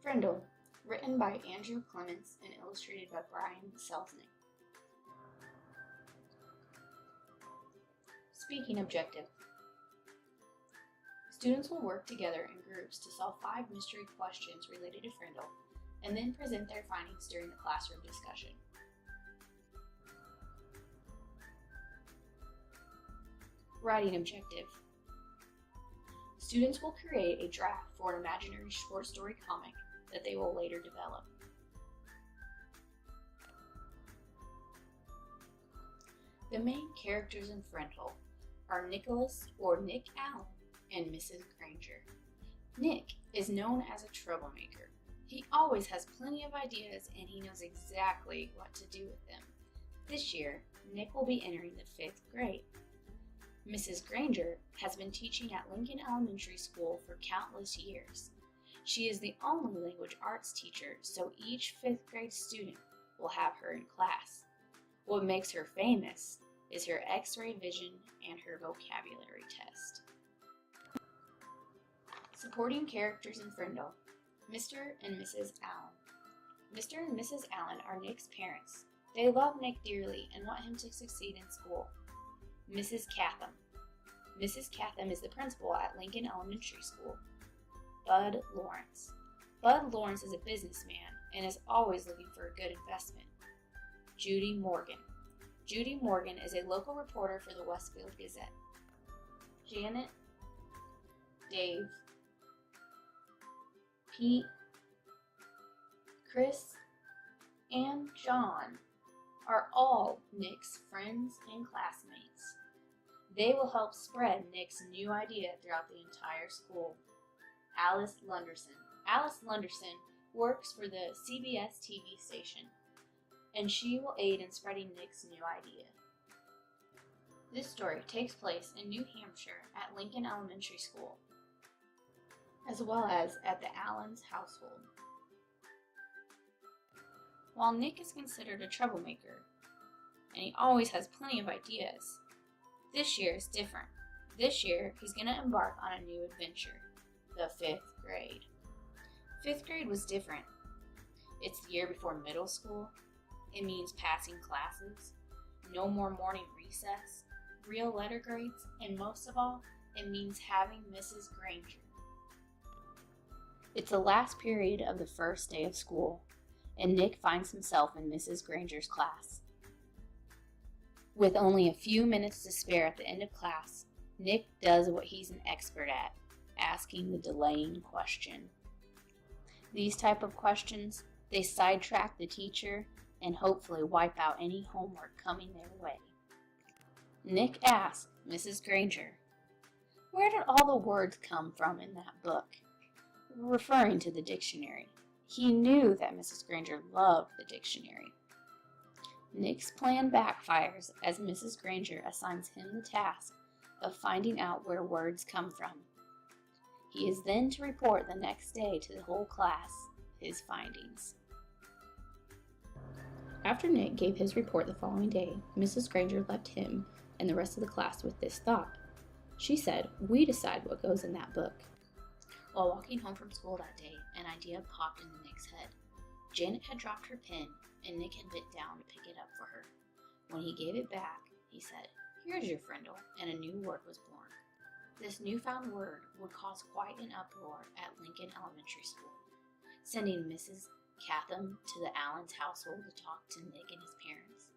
Frindle, written by Andrew Clements and illustrated by Brian Selznick. Speaking objective. Students will work together in groups to solve 5 mystery questions related to Frindle, and then present their findings during the classroom discussion. Writing objective. Students will create a draft for an imaginary short story comic that they will later develop. The main characters in Frindle are Nicholas or Nick Allen and Mrs. Granger. Nick is known as a troublemaker. He always has plenty of ideas and he knows exactly what to do with them. This year, Nick will be entering the 5th grade. Mrs. Granger has been teaching at Lincoln Elementary School for countless years. She is the only language arts teacher, so each 5th grade student will have her in class. What makes her famous is her X-ray vision and her vocabulary test. Supporting characters in Frindle: Mr. and Mrs. Allen. Mr. and Mrs. Allen are Nick's parents. They love Nick dearly and want him to succeed in school. Mrs. Catham. Mrs. Catham is the principal at Lincoln Elementary School. Bud Lawrence. Bud Lawrence is a businessman and is always looking for a good investment. Judy Morgan. Judy Morgan is a local reporter for the Westfield Gazette. Janet, Dave, Pete, Chris, and John are all Nick's friends and classmates. They will help spread Nick's new idea throughout the entire school. Alice Lunderson. Alice Lunderson works for the CBS TV station, and she will aid in spreading Nick's new idea. This story takes place in New Hampshire at Lincoln Elementary School, as well as at the Allens household. While Nick is considered a troublemaker, and he always has plenty of ideas, this year is different. This year, he's going to embark on a new adventure, the 5th grade. 5th grade was different. It's the year before middle school. It means passing classes, no more morning recess, real letter grades, and most of all, it means having Mrs. Granger. It's the last period of the first day of school, and Nick finds himself in Mrs. Granger's class. With only a few minutes to spare at the end of class, Nick does what he's an expert at, asking the delaying question. These type of questions, they sidetrack the teacher and hopefully wipe out any homework coming their way. Nick asks Mrs. Granger, "Where did all the words come from in that book?" Referring to the dictionary. He knew that Mrs. Granger loved the dictionary. Nick's plan backfires as Mrs. Granger assigns him the task of finding out where words come from. He is then to report the next day to the whole class his findings. After Nick gave his report the following day, Mrs. Granger left him and the rest of the class with this thought. She said, "We decide what goes in that book." While walking home from school that day, an idea popped into Nick's head. Janet had dropped her pen, and Nick had bent down to pick it up for her. When he gave it back, he said, "Here's your Frindle," and a new word was born. This newfound word would cause quite an uproar at Lincoln Elementary School, sending Mrs. Catham to the Allens household to talk to Nick and his parents,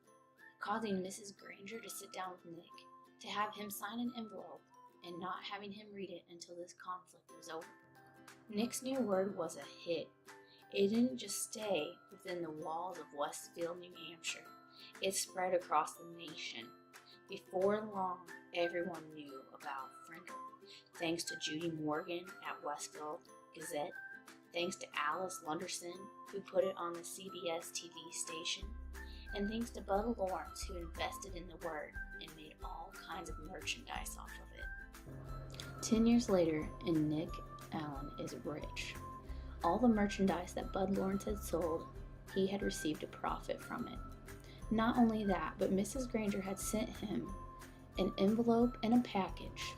causing Mrs. Granger to sit down with Nick, to have him sign an envelope, and not having him read it until this conflict was over. Nick's new word was a hit. It didn't just stay within the walls of Westfield, New Hampshire. It spread across the nation. Before long, everyone knew about Frindle. Thanks to Judy Morgan at Westfield Gazette, thanks to Alice Lunderson, who put it on the CBS TV station, and thanks to Bud Lawrence, who invested in the word and made all kinds of merchandise off of it. 10 years later, and Nick Allen is rich. All the merchandise that Bud Lawrence had sold, he had received a profit from it. Not only that, but Mrs. Granger had sent him an envelope and a package.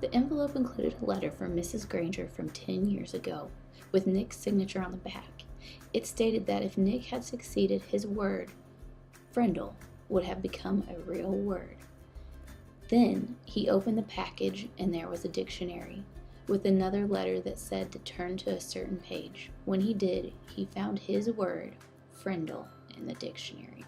The envelope included a letter from Mrs. Granger from 10 years ago, with Nick's signature on the back. It stated that if Nick had succeeded, his word, Frindle, would have become a real word. Then he opened the package and there was a dictionary, with another letter that said to turn to a certain page. When he did, he found his word, Frindle, in the dictionary.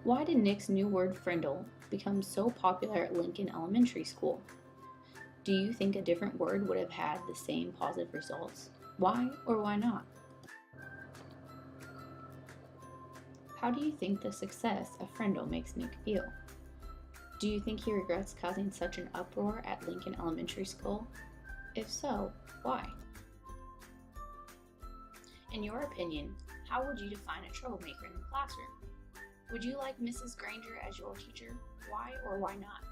Why did Nick's new word, Frindle, become so popular at Lincoln Elementary School? Do you think a different word would have had the same positive results? Why or why not? How do you think the success of Frindle makes Nick feel? Do you think he regrets causing such an uproar at Lincoln Elementary School? If so, why? In your opinion, how would you define a troublemaker in the classroom? Would you like Mrs. Granger as your teacher? Why or why not?